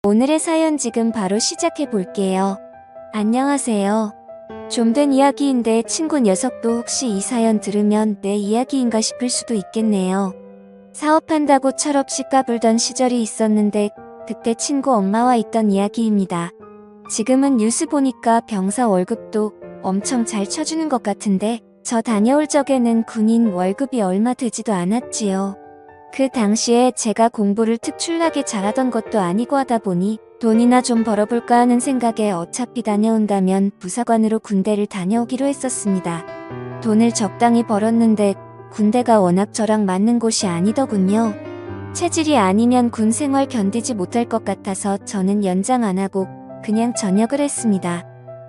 오늘의 사연 지금 바로 시작해 볼게요. 안녕하세요. 좀 된 이야기인데 친구 녀석도 혹시 이 사연 들으면 내 이야기인가 싶을 수도 있겠네요. 사업한다고 철없이 까불던 시절이 있었는데 그때 친구 엄마와 있던 이야기입니다. 지금은 뉴스 보니까 병사 월급도 엄청 잘 쳐주는 것 같은데 저 다녀올 적에는 군인 월급이 얼마 되지도 않았지요. 그 당시에 제가 공부를 특출나게 잘하던 것도 아니고 하다 보니 돈이나 좀 벌어볼까 하는 생각에 어차피 다녀온다면 부사관으로 군대를 다녀오기로 했었습니다. 돈을 적당히 벌었는데 군대가 워낙 저랑 맞는 곳이 아니더군요. 체질이 아니면 군 생활 견디지 못할 것 같아서 저는 연장 안 하고 그냥 전역을 했습니다.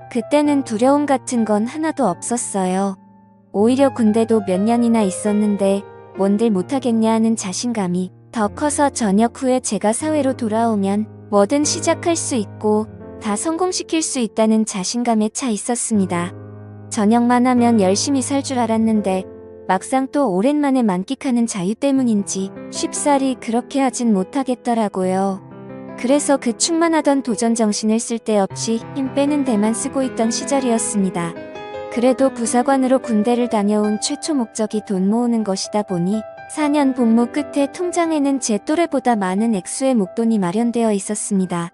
그때는 두려움 같은 건 하나도 없었어요. 오히려 군대도 몇 년이나 있었는데 뭔들 못하겠냐 하는 자신감이 더 커서 전역 후에 제가 사회로 돌아오면 뭐든 시작할 수 있고 다 성공시킬 수 있다는 자신감에 차 있었습니다. 전역만 하면 열심히 살 줄 알았는데 막상 또 오랜만에 만끽하는 자유 때문인지 쉽사리 그렇게 하진 못하겠더라고요. 그래서 그 충만하던 도전 정신을 쓸데없이 힘 빼는 데만 쓰고 있던 시절이었습니다. 그래도 부사관으로 군대를 다녀온 최초 목적이 돈 모으는 것이다 보니 4년 복무 끝에 통장에는 제 또래보다 많은 액수의 목돈이 마련되어 있었습니다.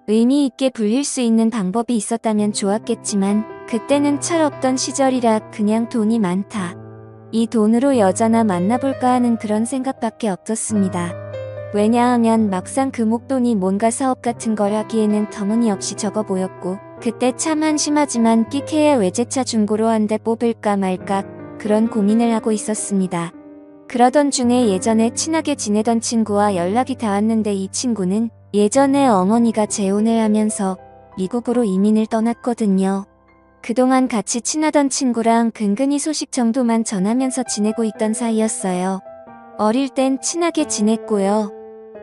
의미 있게 불릴 수 있는 방법이 있었다면 좋았겠지만 그때는 철없던 시절이라 그냥 돈이 많다. 이 돈으로 여자나 만나볼까 하는 그런 생각밖에 없었습니다. 왜냐하면 막상 그 목돈이 뭔가 사업 같은 걸 하기에는 터무니없이 적어 보였고 그때 참 한심하지만 끽해야 외제차 중고로 한 대 뽑을까 말까 그런 고민을 하고 있었습니다. 그러던 중에 예전에 친하게 지내던 친구와 연락이 닿았는데 이 친구는 예전에 어머니가 재혼을 하면서 미국으로 이민을 떠났거든요. 그동안 같이 친하던 친구랑 근근히 소식 정도만 전하면서 지내고 있던 사이였어요. 어릴 땐 친하게 지냈고요.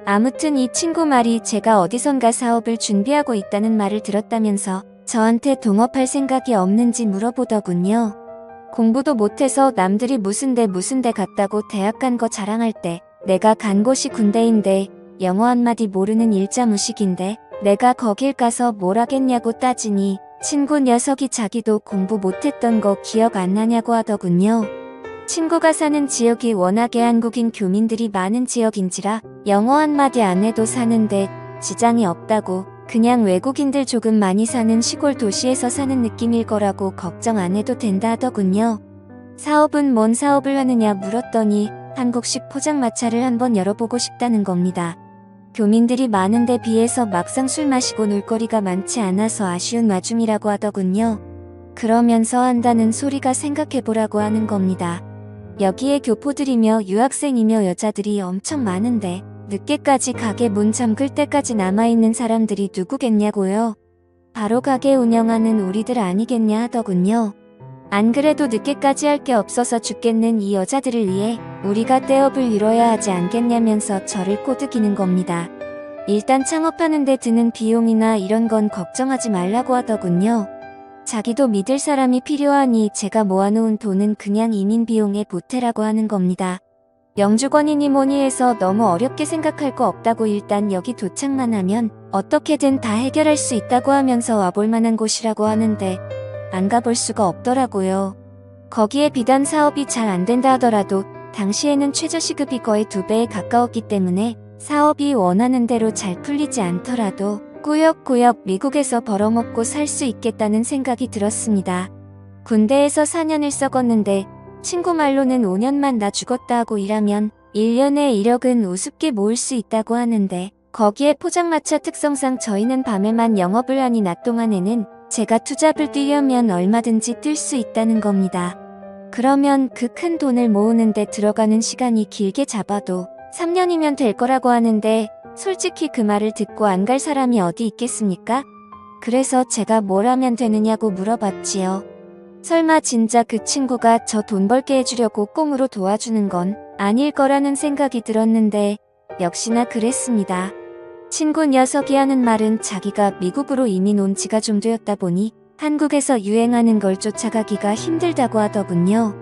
아무튼 이 친구 말이 제가 어디선가 사업을 준비하고 있다는 말을 들었다면서 저한테 동업할 생각이 없는지 물어보더군요. 공부도 못해서 남들이 무슨 데 갔다고 대학 간 거 자랑할 때 내가 간 곳이 군대인데 영어 한마디 모르는 일자무식인데 내가 거길 가서 뭘 하겠냐고 따지니 친구 녀석이 자기도 공부 못했던 거 기억 안 나냐고 하더군요. 친구가 사는 지역이 워낙에 한국인 교민들이 많은 지역인지라 영어 한마디 안 해도 사는데 지장이 없다고 그냥 외국인들 조금 많이 사는 시골 도시에서 사는 느낌일 거라고 걱정 안 해도 된다 하더군요. 사업은 뭔 사업을 하느냐 물었더니 한국식 포장마차를 한번 열어보고 싶다는 겁니다. 교민들이 많은데 비해서 막상 술 마시고 놀거리가 많지 않아서 아쉬운 와중이라고 하더군요. 그러면서 한다는 소리가 생각해보라고 하는 겁니다. 여기에 교포들이며 유학생이며 여자들이 엄청 많은데 늦게까지 가게 문 잠글 때까지 남아있는 사람들이 누구겠냐고요. 바로 가게 운영하는 우리들 아니겠냐 하더군요. 안 그래도 늦게까지 할 게 없어서 죽겠는 이 여자들을 위해 우리가 떼업을 이뤄야 하지 않겠냐면서 저를 꼬드기는 겁니다. 일단 창업하는 데 드는 비용이나 이런 건 걱정하지 말라고 하더군요. 자기도 믿을 사람이 필요하니 제가 모아놓은 돈은 그냥 이민 비용에 보태라고 하는 겁니다. 영주권이니 뭐니 해서 너무 어렵게 생각할 거 없다고 일단 여기 도착만 하면 어떻게든 다 해결할 수 있다고 하면서 와볼 만한 곳이라고 하는데 안 가볼 수가 없더라고요. 거기에 비단 사업이 잘 안 된다 하더라도 당시에는 최저시급이 거의 2배에 가까웠기 때문에 사업이 원하는 대로 잘 풀리지 않더라도 꾸역꾸역 미국에서 벌어먹고 살 수 있겠다는 생각이 들었습니다. 군대에서 4년을 썩었는데 친구 말로는 5년만 나 죽었다 하고 일하면 1년에 1억은 우습게 모을 수 있다고 하는데 거기에 포장마차 특성상 저희는 밤에만 영업을 하니 낮 동안에는 제가 투잡을 뛰려면 얼마든지 뛸 수 있다는 겁니다. 그러면 그 큰 돈을 모으는데 들어가는 시간이 길게 잡아도 3년이면 될 거라고 하는데 솔직히 그 말을 듣고 안 갈 사람이 어디 있겠습니까? 그래서 제가 뭘 하면 되느냐고 물어봤지요. 설마 진짜 그 친구가 저 돈 벌게 해주려고 꽁으로 도와주는 건 아닐 거라는 생각이 들었는데 역시나 그랬습니다. 친구 녀석이 하는 말은 자기가 미국으로 이민 온 지가 좀 되었다 보니 한국에서 유행하는 걸 쫓아가기가 힘들다고 하더군요.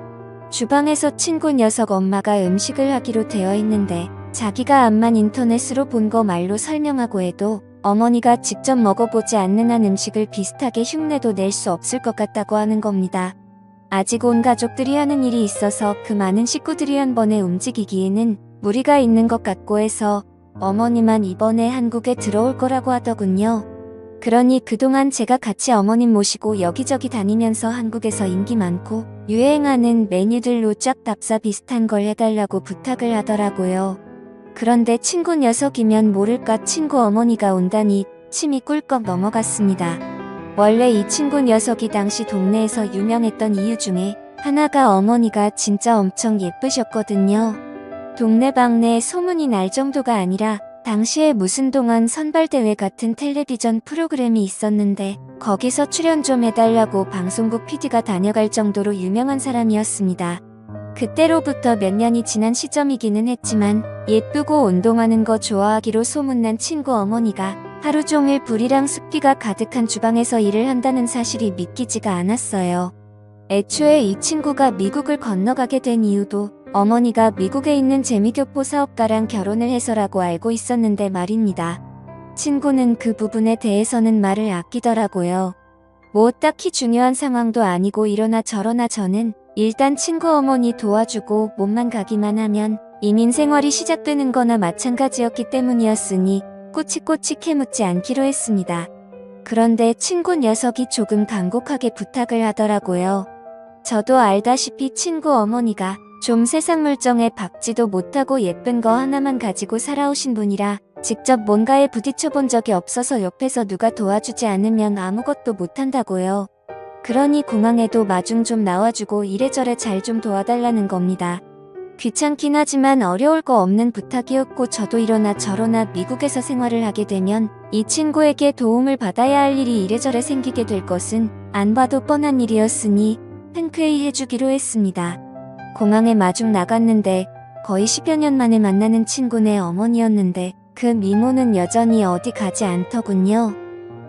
주방에서 친구 녀석 엄마가 음식을 하기로 되어 있는데 자기가 암만 인터넷으로 본 거 말로 설명하고 해도 어머니가 직접 먹어보지 않는 한 음식을 비슷하게 흉내도 낼 수 없을 것 같다고 하는 겁니다. 아직 온 가족들이 하는 일이 있어서 그 많은 식구들이 한 번에 움직이기에는 무리가 있는 것 같고 해서 어머니만 이번에 한국에 들어올 거라고 하더군요. 그러니 그동안 제가 같이 어머님 모시고 여기저기 다니면서 한국에서 인기 많고 유행하는 메뉴들로 쫙 답사 비슷한 걸 해달라고 부탁을 하더라고요. 그런데 친구 녀석이면 모를까 친구 어머니가 온다니 침이 꿀꺽 넘어갔습니다. 원래 이 친구 녀석이 당시 동네에서 유명했던 이유 중에 하나가 어머니가 진짜 엄청 예쁘셨거든요. 동네방네에 소문이 날 정도가 아니라 당시에 무슨 동안 선발대회 같은 텔레비전 프로그램이 있었는데 거기서 출연 좀 해달라고 방송국 PD가 다녀갈 정도로 유명한 사람이었습니다. 그때로부터 몇 년이 지난 시점이기는 했지만 예쁘고 운동하는 거 좋아하기로 소문난 친구 어머니가 하루 종일 불이랑 습기가 가득한 주방에서 일을 한다는 사실이 믿기지가 않았어요. 애초에 이 친구가 미국을 건너가게 된 이유도 어머니가 미국에 있는 재미교포 사업가랑 결혼을 해서라고 알고 있었는데 말입니다. 친구는 그 부분에 대해서는 말을 아끼더라고요. 뭐 딱히 중요한 상황도 아니고 이러나 저러나 저는 일단 친구 어머니 도와주고 몸만 가기만 하면 이민 생활이 시작되는 거나 마찬가지였기 때문이었으니 꼬치꼬치 캐묻지 않기로 했습니다. 그런데 친구 녀석이 조금 간곡하게 부탁을 하더라고요. 저도 알다시피 친구 어머니가 좀 세상 물정에 박지도 못하고 예쁜 거 하나만 가지고 살아오신 분이라 직접 뭔가에 부딪혀 본 적이 없어서 옆에서 누가 도와주지 않으면 아무것도 못한다고요. 그러니 공항에도 마중 좀 나와주고 이래저래 잘 좀 도와달라는 겁니다. 귀찮긴 하지만 어려울 거 없는 부탁이었고 저도 이러나 저러나 미국에서 생활을 하게 되면 이 친구에게 도움을 받아야 할 일이 이래저래 생기게 될 것은 안 봐도 뻔한 일이었으니 흔쾌히 해주기로 했습니다. 공항에 마중 나갔는데 거의 10여 년 만에 만나는 친구네 어머니였는데 그 미모는 여전히 어디 가지 않더군요.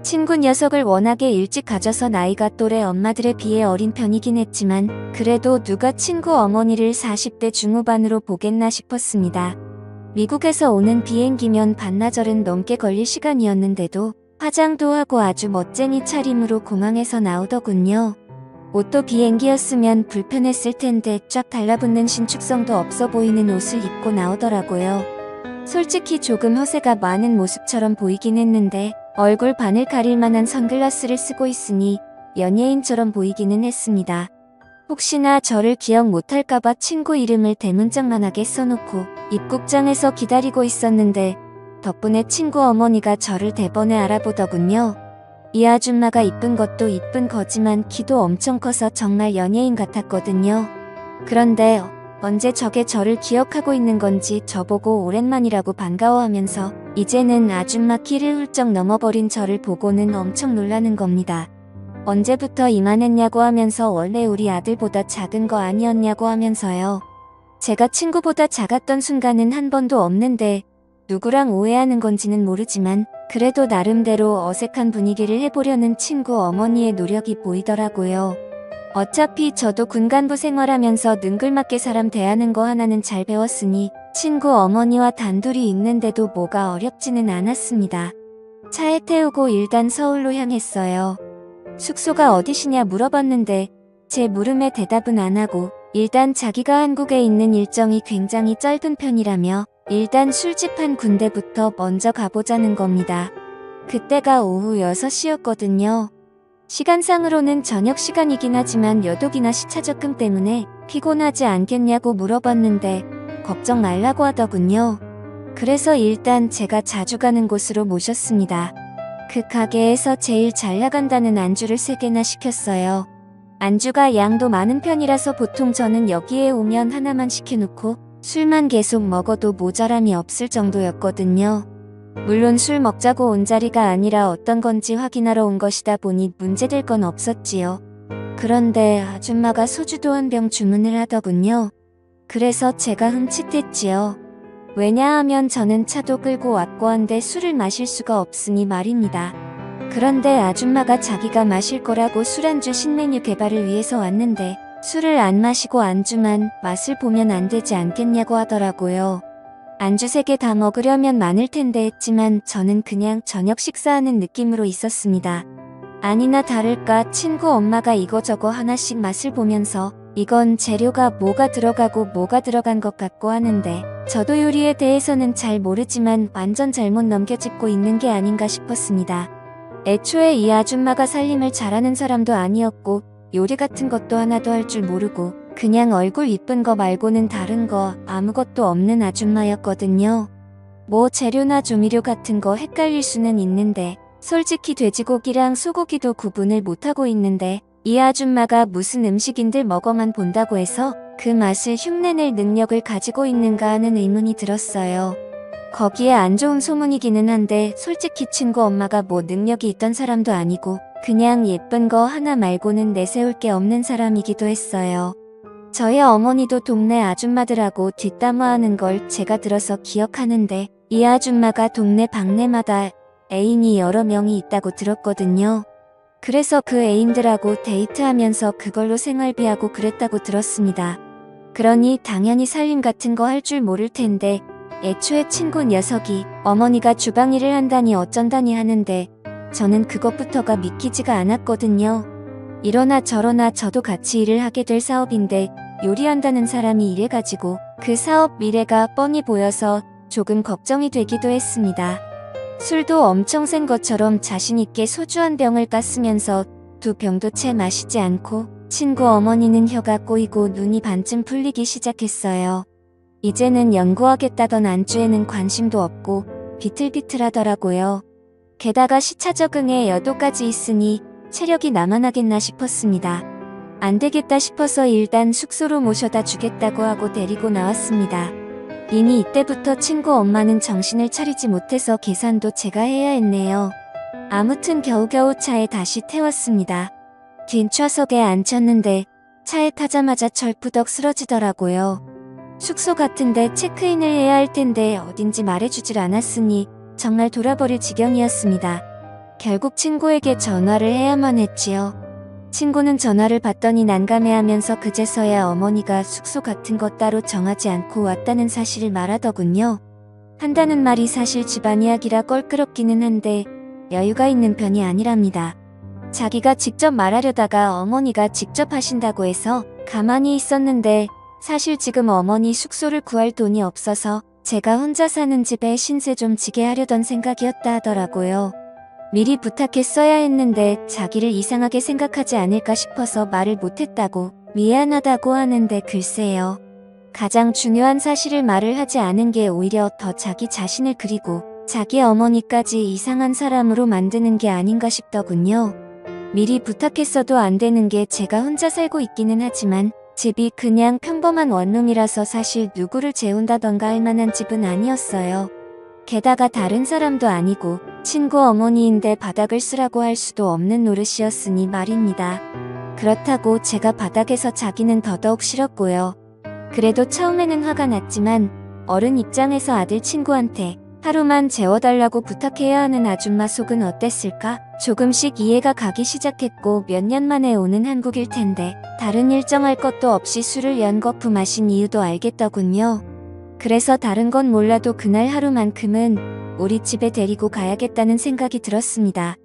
친구 녀석을 워낙에 일찍 가져서 나이가 또래 엄마들에 비해 어린 편이긴 했지만 그래도 누가 친구 어머니를 40대 중후반으로 보겠나 싶었습니다. 미국에서 오는 비행기면 반나절은 넘게 걸릴 시간이었는데도 화장도 하고 아주 멋쟁이 차림으로 공항에서 나오더군요. 옷도 비행기였으면 불편했을 텐데 쫙 달라붙는 신축성도 없어 보이는 옷을 입고 나오더라고요. 솔직히 조금 허세가 많은 모습처럼 보이긴 했는데 얼굴 반을 가릴 만한 선글라스를 쓰고 있으니 연예인처럼 보이기는 했습니다. 혹시나 저를 기억 못할까봐 친구 이름을 대문짝만하게 써놓고 입국장에서 기다리고 있었는데 덕분에 친구 어머니가 저를 대번에 알아보더군요. 이 아줌마가 이쁜 것도 이쁜 거지만 키도 엄청 커서 정말 연예인 같았거든요. 그런데 언제 저게 저를 기억하고 있는 건지 저보고 오랜만이라고 반가워하면서 이제는 아줌마 키를 훌쩍 넘어버린 저를 보고는 엄청 놀라는 겁니다. 언제부터 이만했냐고 하면서 원래 우리 아들보다 작은 거 아니었냐고 하면서요. 제가 친구보다 작았던 순간은 한 번도 없는데 누구랑 오해하는 건지는 모르지만 그래도 나름대로 어색한 분위기를 해보려는 친구 어머니의 노력이 보이더라고요. 어차피 저도 군간부 생활하면서 능글맞게 사람 대하는 거 하나는 잘 배웠으니 친구 어머니와 단둘이 있는데도 뭐가 어렵지는 않았습니다. 차에 태우고 일단 서울로 향했어요. 숙소가 어디시냐 물어봤는데 제 물음에 대답은 안 하고 일단 자기가 한국에 있는 일정이 굉장히 짧은 편이라며 일단 술집 한 군데부터 먼저 가보자는 겁니다. 그때가 오후 6시였거든요. 시간상으로는 저녁 시간이긴 하지만 여독이나 시차 적금 때문에 피곤하지 않겠냐고 물어봤는데 걱정 말라고 하더군요. 그래서 일단 제가 자주 가는 곳으로 모셨습니다. 그 가게에서 제일 잘 나간다는 안주를 3개나 시켰어요. 안주가 양도 많은 편이라서 보통 저는 여기에 오면 하나만 시켜놓고 술만 계속 먹어도 모자람이 없을 정도였거든요. 물론 술 먹자고 온 자리가 아니라 어떤 건지 확인하러 온 것이다 보니 문제될 건 없었지요. 그런데 아줌마가 소주도 한 병 주문을 하더군요. 그래서 제가 흠칫했지요. 왜냐하면 저는 차도 끌고 왔고 한데 술을 마실 수가 없으니 말입니다. 그런데 아줌마가 자기가 마실 거라고 술안주 신메뉴 개발을 위해서 왔는데 술을 안 마시고 안주만 맛을 보면 안 되지 않겠냐고 하더라고요. 안주 3개 다 먹으려면 많을 텐데 했지만 저는 그냥 저녁 식사하는 느낌으로 있었습니다. 아니나 다를까 친구 엄마가 이거저거 하나씩 맛을 보면서 이건 재료가 뭐가 들어가고 뭐가 들어간 것 같고 하는데 저도 요리에 대해서는 잘 모르지만 완전 잘못 넘겨짚고 있는 게 아닌가 싶었습니다. 애초에 이 아줌마가 살림을 잘하는 사람도 아니었고 요리 같은 것도 하나도 할 줄 모르고 그냥 얼굴 이쁜 거 말고는 다른 거 아무것도 없는 아줌마였거든요. 뭐 재료나 조미료 같은 거 헷갈릴 수는 있는데 솔직히 돼지고기랑 소고기도 구분을 못하고 있는데 이 아줌마가 무슨 음식인들 먹어만 본다고 해서 그 맛을 흉내낼 능력을 가지고 있는가 하는 의문이 들었어요. 거기에 안 좋은 소문이기는 한데 솔직히 친구 엄마가 뭐 능력이 있던 사람도 아니고 그냥 예쁜 거 하나 말고는 내세울 게 없는 사람이기도 했어요. 저희 어머니도 동네 아줌마들하고 뒷담화하는 걸 제가 들어서 기억하는데 이 아줌마가 동네 방네마다 애인이 여러 명이 있다고 들었거든요. 그래서 그 애인들하고 데이트하면서 그걸로 생활비하고 그랬다고 들었습니다. 그러니 당연히 살림 같은 거 할 줄 모를 텐데 애초에 친구 녀석이 어머니가 주방일을 한다니 어쩐다니 하는데 저는 그것부터가 믿기지가 않았거든요. 이러나 저러나 저도 같이 일을 하게 될 사업인데 요리한다는 사람이 이래가지고 그 사업 미래가 뻔히 보여서 조금 걱정이 되기도 했습니다. 술도 엄청 센 것처럼 자신있게 소주 한 병을 깠으면서 2병도 채 마시지 않고 친구 어머니는 혀가 꼬이고 눈이 반쯤 풀리기 시작했어요. 이제는 연구하겠다던 안주에는 관심도 없고 비틀비틀하더라고요. 게다가 시차 적응에 여도까지 있으니 체력이 남아나겠나 싶었습니다. 안 되겠다 싶어서 일단 숙소로 모셔다 주겠다고 하고 데리고 나왔습니다. 이미 이때부터 친구 엄마는 정신을 차리지 못해서 계산도 제가 해야 했네요. 아무튼 겨우겨우 차에 다시 태웠습니다. 뒷좌석에 앉혔는데 차에 타자마자 철푸덕 쓰러지더라고요. 숙소 같은데 체크인을 해야 할 텐데 어딘지 말해주질 않았으니 정말 돌아버릴 지경이었습니다. 결국 친구에게 전화를 해야만 했지요. 친구는 전화를 받더니 난감해하면서 그제서야 어머니가 숙소 같은 거 따로 정하지 않고 왔다는 사실을 말하더군요. 한다는 말이 사실 집안 이야기라 껄끄럽기는 한데 여유가 있는 편이 아니랍니다. 자기가 직접 말하려다가 어머니가 직접 하신다고 해서 가만히 있었는데 사실 지금 어머니 숙소를 구할 돈이 없어서 제가 혼자 사는 집에 신세 좀 지게 하려던 생각이었다 하더라고요. 미리 부탁했어야 했는데 자기를 이상하게 생각하지 않을까 싶어서 말을 못했다고 미안하다고 하는데 글쎄요. 가장 중요한 사실을 말을 하지 않은 게 오히려 더 자기 자신을 그리고 자기 어머니까지 이상한 사람으로 만드는 게 아닌가 싶더군요. 미리 부탁했어도 안 되는 게 제가 혼자 살고 있기는 하지만 집이 그냥 평범한 원룸이라서 사실 누구를 재운다던가 할 만한 집은 아니었어요. 게다가 다른 사람도 아니고 친구 어머니인데 바닥을 쓰라고 할 수도 없는 노릇이었으니 말입니다. 그렇다고 제가 바닥에서 자기는 더더욱 싫었고요. 그래도 처음에는 화가 났지만 어른 입장에서 아들 친구한테 하루만 재워달라고 부탁해야 하는 아줌마 속은 어땠을까? 조금씩 이해가 가기 시작했고 몇 년 만에 오는 한국일 텐데 다른 일정할 것도 없이 술을 연거푸 마신 이유도 알겠더군요. 그래서 다른 건 몰라도 그날 하루만큼은 우리 집에 데리고 가야겠다는 생각이 들었습니다.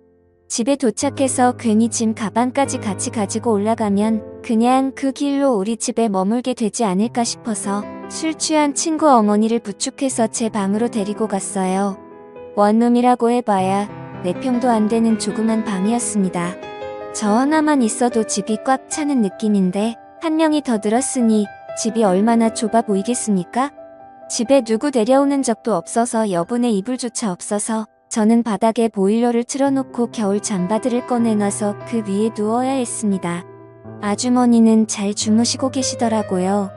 집에 도착해서 괜히 짐 가방까지 같이 가지고 올라가면 그냥 그 길로 우리 집에 머물게 되지 않을까 싶어서 술 취한 친구 어머니를 부축해서 제 방으로 데리고 갔어요. 원룸이라고 해봐야 4평도 안 되는 조그만 방이었습니다. 저 하나만 있어도 집이 꽉 차는 느낌인데 한 명이 더 늘었으니 집이 얼마나 좁아 보이겠습니까? 집에 누구 데려오는 적도 없어서 여분의 이불조차 없어서 저는 바닥에 보일러를 틀어놓고 겨울 잠바들을 꺼내놔서 그 위에 누워야 했습니다. 아주머니는 잘 주무시고 계시더라고요.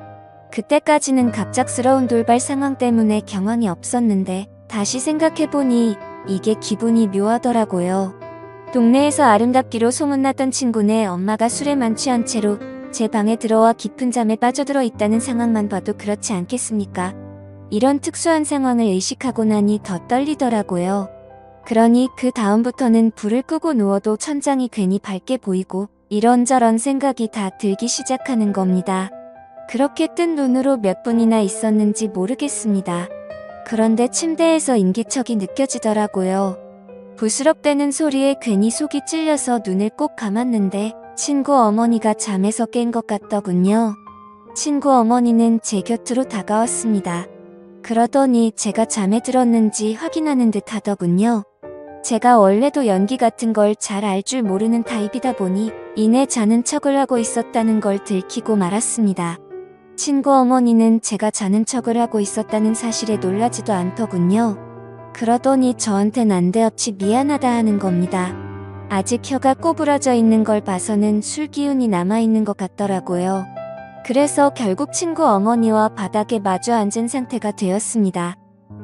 그때까지는 갑작스러운 돌발 상황 때문에 경황이 없었는데 다시 생각해보니 이게 기분이 묘하더라고요. 동네에서 아름답기로 소문났던 친구네 엄마가 술에만 취한 채로 제 방에 들어와 깊은 잠에 빠져들어 있다는 상황만 봐도 그렇지 않겠습니까? 이런 특수한 상황을 의식하고 나니 더 떨리더라고요. 그러니 그 다음부터는 불을 끄고 누워도 천장이 괜히 밝게 보이고 이런저런 생각이 다 들기 시작하는 겁니다. 그렇게 뜬 눈으로 몇 분이나 있었는지 모르겠습니다. 그런데 침대에서 인기척이 느껴지더라고요. 부스럭대는 소리에 괜히 속이 찔려서 눈을 꼭 감았는데 친구 어머니가 잠에서 깬 것 같더군요. 친구 어머니는 제 곁으로 다가왔습니다. 그러더니 제가 잠에 들었는지 확인하는 듯 하더군요. 제가 원래도 연기 같은 걸 잘 알 줄 모르는 타입이다 보니 이내 자는 척을 하고 있었다는 걸 들키고 말았습니다. 친구 어머니는 제가 자는 척을 하고 있었다는 사실에 놀라지도 않더군요. 그러더니 저한테 난데없이 미안하다 하는 겁니다. 아직 혀가 꼬부라져 있는 걸 봐서는 술 기운이 남아있는 것 같더라고요. 그래서 결국 친구 어머니와 바닥에 마주 앉은 상태가 되었습니다.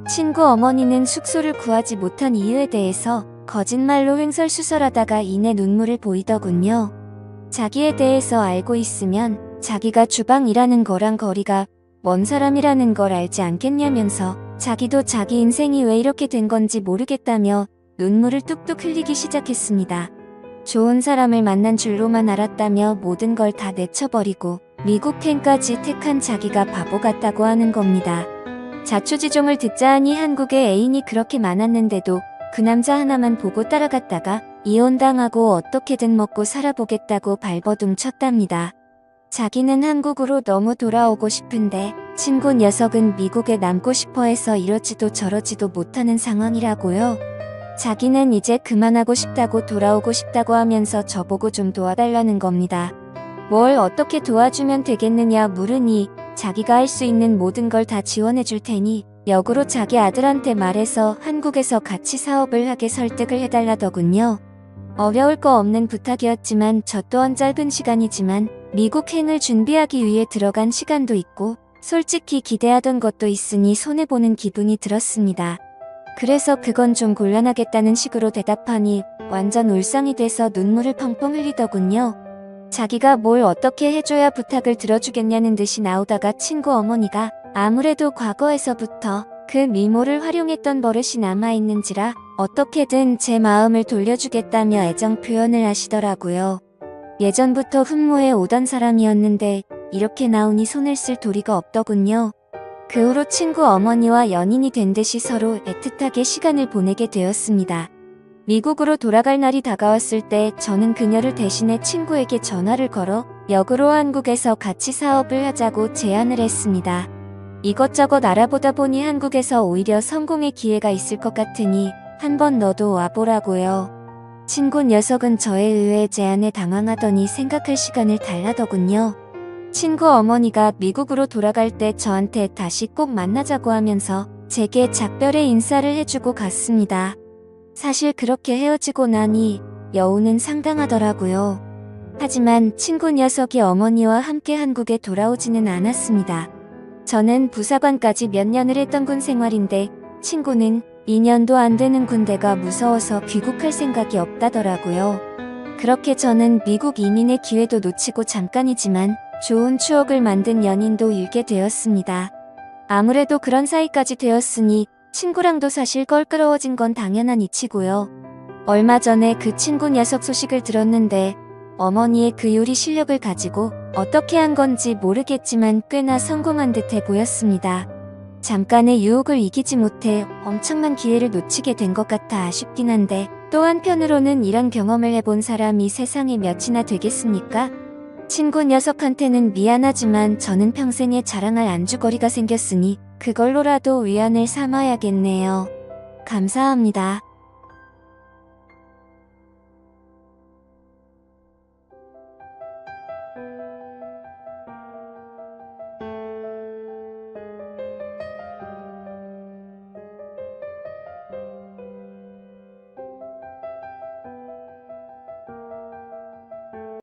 친구 어머니는 숙소를 구하지 못한 이유에 대해서 거짓말로 횡설수설하다가 이내 눈물을 보이더군요. 자기에 대해서 알고 있으면 자기가 주방이라는 거랑 거리가 먼 사람이라는 걸 알지 않겠냐면서 자기도 자기 인생이 왜 이렇게 된 건지 모르겠다며 눈물을 뚝뚝 흘리기 시작했습니다. 좋은 사람을 만난 줄로만 알았다며 모든 걸 다 내쳐버리고 미국 팬까지 택한 자기가 바보 같다고 하는 겁니다. 자초지종을 듣자 하니 한국에 애인이 그렇게 많았는데도 그 남자 하나만 보고 따라갔다가 이혼당하고 어떻게든 먹고 살아보겠다고 발버둥 쳤답니다. 자기는 한국으로 너무 돌아오고 싶은데 친구 녀석은 미국에 남고 싶어 해서 이러지도 저러지도 못하는 상황이라고요. 자기는 이제 그만하고 싶다고 돌아오고 싶다고 하면서 저보고 좀 도와달라는 겁니다. 뭘 어떻게 도와주면 되겠느냐 물으니 자기가 할 수 있는 모든 걸 다 지원해 줄 테니 역으로 자기 아들한테 말해서 한국에서 같이 사업을 하게 설득을 해달라더군요. 어려울 거 없는 부탁이었지만 저 또한 짧은 시간이지만 미국 행을 준비하기 위해 들어간 시간도 있고 솔직히 기대하던 것도 있으니 손해보는 기분이 들었습니다. 그래서 그건 좀 곤란하겠다는 식으로 대답하니 완전 울상이 돼서 눈물을 펑펑 흘리더군요. 자기가 뭘 어떻게 해줘야 부탁을 들어주겠냐는 듯이 나오다가 친구 어머니가 아무래도 과거에서부터 그 미모를 활용했던 버릇이 남아있는지라 어떻게든 제 마음을 돌려주겠다며 애정 표현을 하시더라고요. 예전부터 흠모해 오던 사람이었는데 이렇게 나오니 손을 쓸 도리가 없더군요. 그 후로 친구 어머니와 연인이 된 듯이 서로 애틋하게 시간을 보내게 되었습니다. 미국으로 돌아갈 날이 다가왔을 때 저는 그녀를 대신해 친구에게 전화를 걸어 역으로 한국에서 같이 사업을 하자고 제안을 했습니다. 이것저것 알아보다 보니 한국에서 오히려 성공의 기회가 있을 것 같으니 한번 너도 와보라고요. 친구 녀석은 저의 의외의 제안에 당황하더니 생각할 시간을 달라더군요. 친구 어머니가 미국으로 돌아갈 때 저한테 다시 꼭 만나자고 하면서 제게 작별의 인사를 해주고 갔습니다. 사실 그렇게 헤어지고 나니 여운은 상당하더라고요. 하지만 친구 녀석이 어머니와 함께 한국에 돌아오지는 않았습니다. 저는 부사관까지 몇 년을 했던 군 생활인데 친구는 2년도 안 되는 군대가 무서워서 귀국할 생각이 없다더라고요. 그렇게 저는 미국 이민의 기회도 놓치고 잠깐이지만 좋은 추억을 만든 연인도 잃게 되었습니다. 아무래도 그런 사이까지 되었으니 친구랑도 사실 껄끄러워진 건 당연한 이치고요. 얼마 전에 그 친구 녀석 소식을 들었는데 어머니의 그 요리 실력을 가지고 어떻게 한 건지 모르겠지만 꽤나 성공한 듯해 보였습니다. 잠깐의 유혹을 이기지 못해 엄청난 기회를 놓치게 된 것 같아 아쉽긴 한데 또 한편으로는 이런 경험을 해본 사람이 세상에 몇이나 되겠습니까? 친구 녀석한테는 미안하지만 저는 평생에 자랑할 안주거리가 생겼으니 그걸로라도 위안을 삼아야겠네요. 감사합니다.